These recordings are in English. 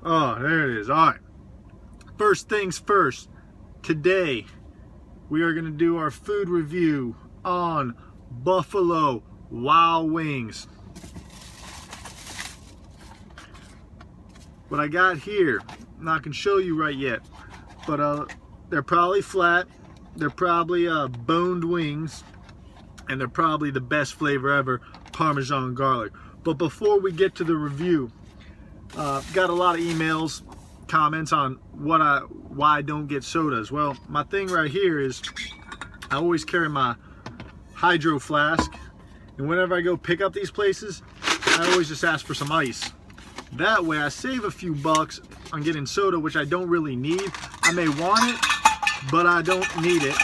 Oh, there it is. All right. First things first. Today, we are going to do our food review on Buffalo Wild Wings. What I got here, I'm not going to show you right yet, but they're probably flat. They're probably boned wings, and they're probably the best flavor ever, Parmesan garlic. But before we get to the review, got a lot of emails, comments on why I don't get sodas. Well, my thing right here is I always carry my hydro flask, and whenever I go pick up these places, I always just ask for some ice. That way I save a few bucks on getting soda, which I don't really need. I may want it, but I don't need it.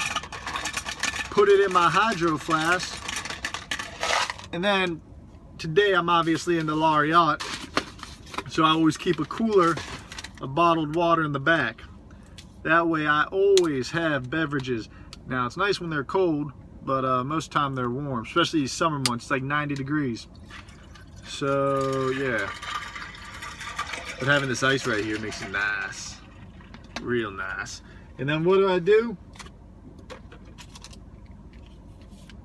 Put it in my hydro flask, and then today I'm obviously in the Lariat, so I always keep a cooler of bottled water in the back. That way I always have beverages. Now it's nice when they're cold, but most of the time they're warm, especially these summer months. It's like 90 degrees. So yeah, but having this ice right here makes it nice, real nice. And then what do?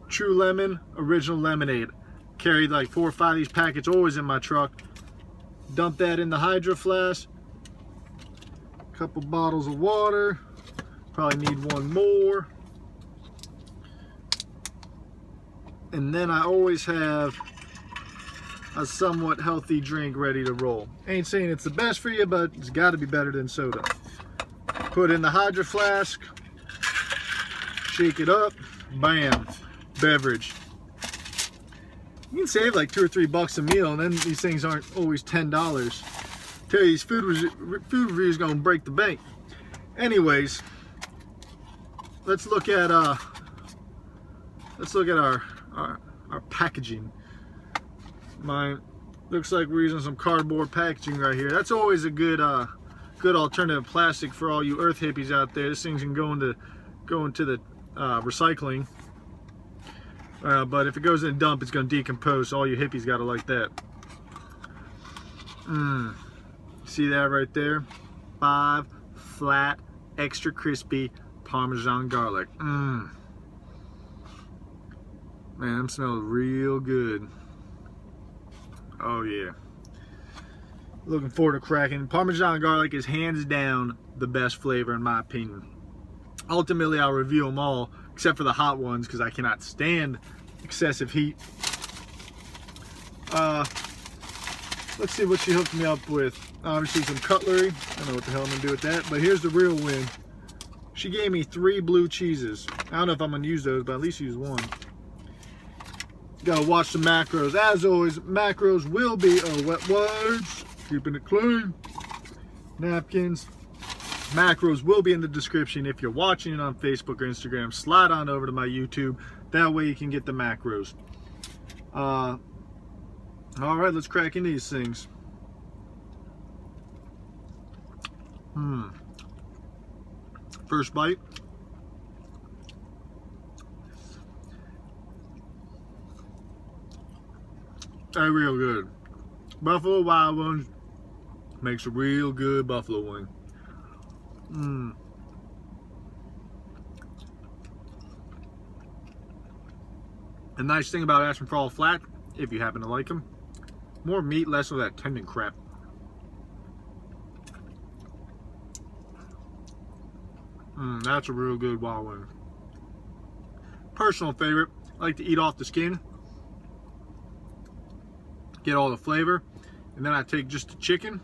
True Lemon Original Lemonade. Carried like 4 or 5 of these packets always in my truck. Dump that in the hydro flask. Couple bottles of water. Probably need one more. And then I always have a somewhat healthy drink ready to roll. Ain't saying it's the best for you, but it's got to be better than soda. Put in the hydro flask. Shake it up. Bam. Beverage. You can save like 2 or 3 bucks a meal, and then these things aren't always $10. Tell you, these food reviews gonna break the bank. Anyways, let's look at our packaging. Mine looks like we're using some cardboard packaging right here. That's always a good alternative plastic for all you earth hippies out there. This thing can go into the recycling. But if it goes in a dump, it's going to decompose. So all you hippies got to like that. See that right there? 5 flat, extra crispy Parmesan garlic. Man, them smell real good. Oh yeah. Looking forward to cracking. Parmesan garlic is hands down the best flavor in my opinion. Ultimately, I'll review them all, except for the hot ones, because I cannot stand excessive heat. Let's see what she hooked me up with. Obviously some cutlery. I don't know what the hell I'm gonna do with that, but here's the real win. She gave me 3 blue cheeses. I don't know if I'm gonna use those, but at least use one. Gotta watch the macros. As always, macros will be wet wipes, keeping it clean, napkins. Macros will be in the description. If you're watching it on Facebook or Instagram, slide on over to my YouTube. That way you can get the macros. All right, let's crack into these things. First bite. They're real good. Buffalo Wild Wings makes a real good buffalo wing. The nice thing about asking for all flat, if you happen to like them, more meat, less of that tendon crap. That's a real good wild wing. Personal favorite, I like to eat off the skin, get all the flavor, and then I take just the chicken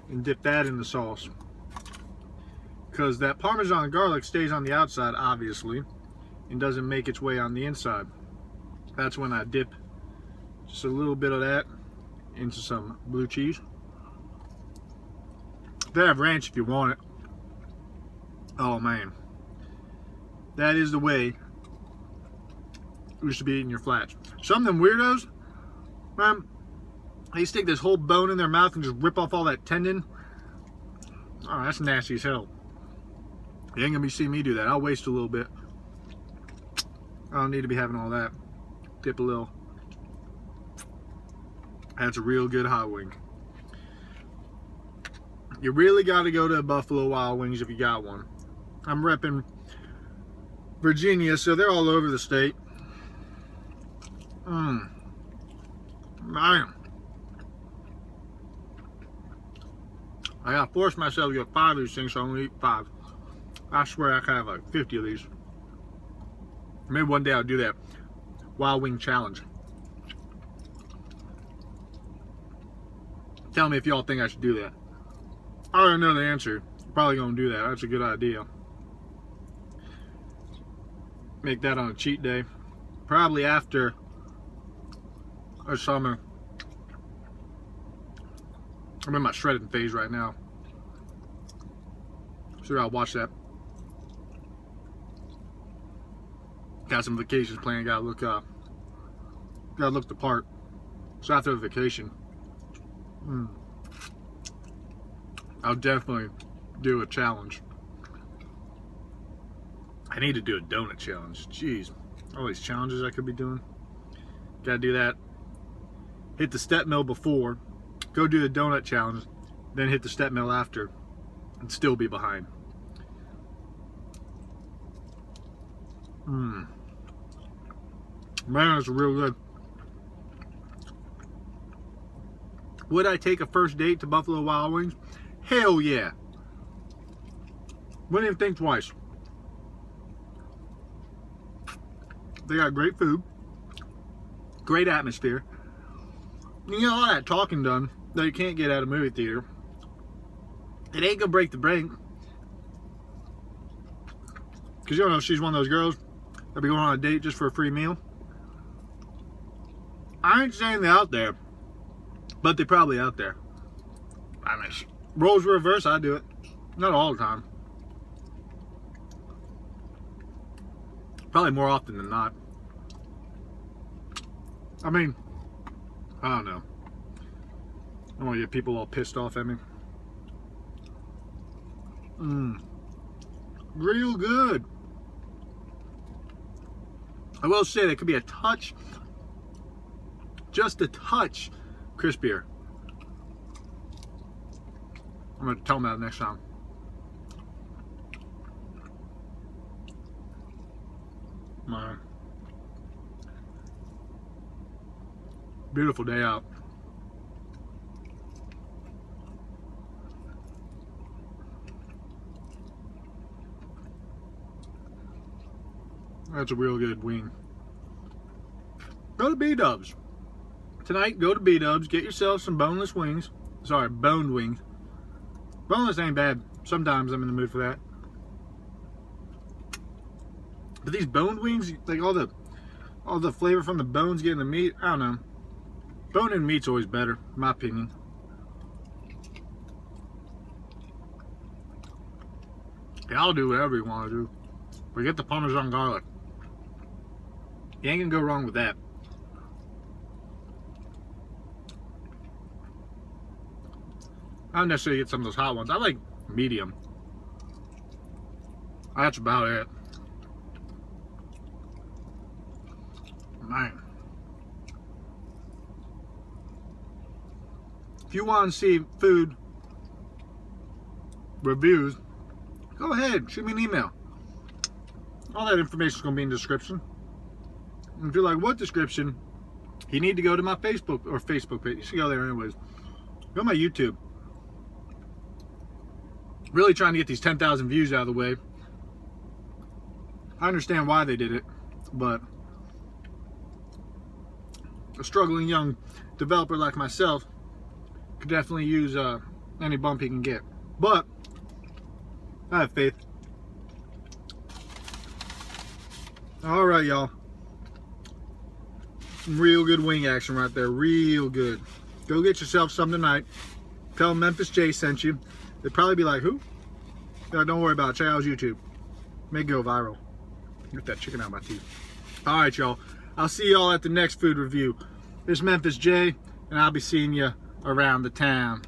and dip that in the sauce. Because that Parmesan garlic stays on the outside, obviously, and doesn't make its way on the inside. That's when I dip just a little bit of that into some blue cheese. They have ranch if you want it. Oh man, that is the way you should be eating your flats. Some of them weirdos, man, they stick this whole bone in their mouth and just rip off all that tendon. Oh, that's nasty as hell. You ain't gonna be seeing me do that. I'll waste a little bit. I don't need to be having all that. Dip a little. That's a real good hot wing. You really got to go to Buffalo Wild Wings if you got one. I'm repping Virginia, so they're all over the state. Man. I gotta force myself to get 5 of these things, so I'm gonna eat 5. I swear I can have like 50 of these. Maybe one day I'll do that Wild Wing challenge. Tell me if y'all think I should do that. I already know the answer. Probably gonna do that. That's a good idea. Make that on a cheat day. Probably after a summer. I'm in my shredding phase right now. Sure, I'll watch that. Got some vacations planned. Gotta look the part. So after the vacation, I'll definitely do a challenge. I need to do a donut challenge. Jeez, all these challenges I could be doing. Gotta do that. Hit the step mill before. Go do the donut challenge. Then hit the step mill after. And still be behind. Man, that's real good. Would I take a first date to Buffalo Wild Wings? Hell yeah. Wouldn't even think twice. They got great food, great atmosphere. You know, all that talking done that you can't get at a movie theater. It ain't gonna break the bank. Because you don't know if she's one of those girls that be going on a date just for a free meal. I ain't saying they're out there, but they're probably out there. I mean, roles reverse, I do it. Not all the time. Probably more often than not. I mean, I don't know. I don't want to get people all pissed off at me. Real good. I will say that could be a touch, just a touch, crispier. I'm going to tell them that next time. Beautiful day out. That's a real good wing. Go to B-Dubs. Tonight, go to B-Dubs. Get yourself some boneless wings. Sorry, boned wings. Boneless ain't bad. Sometimes I'm in the mood for that. But these boned wings, like all the flavor from the bones getting the meat, I don't know. Bone and meat's always better, in my opinion. Yeah, I'll do whatever you want to do. But get the Parmesan garlic. You ain't gonna go wrong with that. I don't necessarily get some of those hot ones. I like medium. That's about it. Man. If you want to see food reviews, go ahead, shoot me an email. All that information is going to be in the description. And if you're like, what description? You need to go to my Facebook page. You should go there anyways. Go to my YouTube. Really trying to get these 10,000 views out of the way. I understand why they did it, but a struggling young developer like myself could definitely use any bump he can get. But I have faith. All right, y'all. Some real good wing action right there. Real good. Go get yourself some tonight. Tell Memphis J sent you. They'd probably be like, who? Don't worry about it. Check out his YouTube. Make it go viral. Get that chicken out of my teeth. All right, y'all. I'll see y'all at the next food review. This is Memphis J, and I'll be seeing you around the town.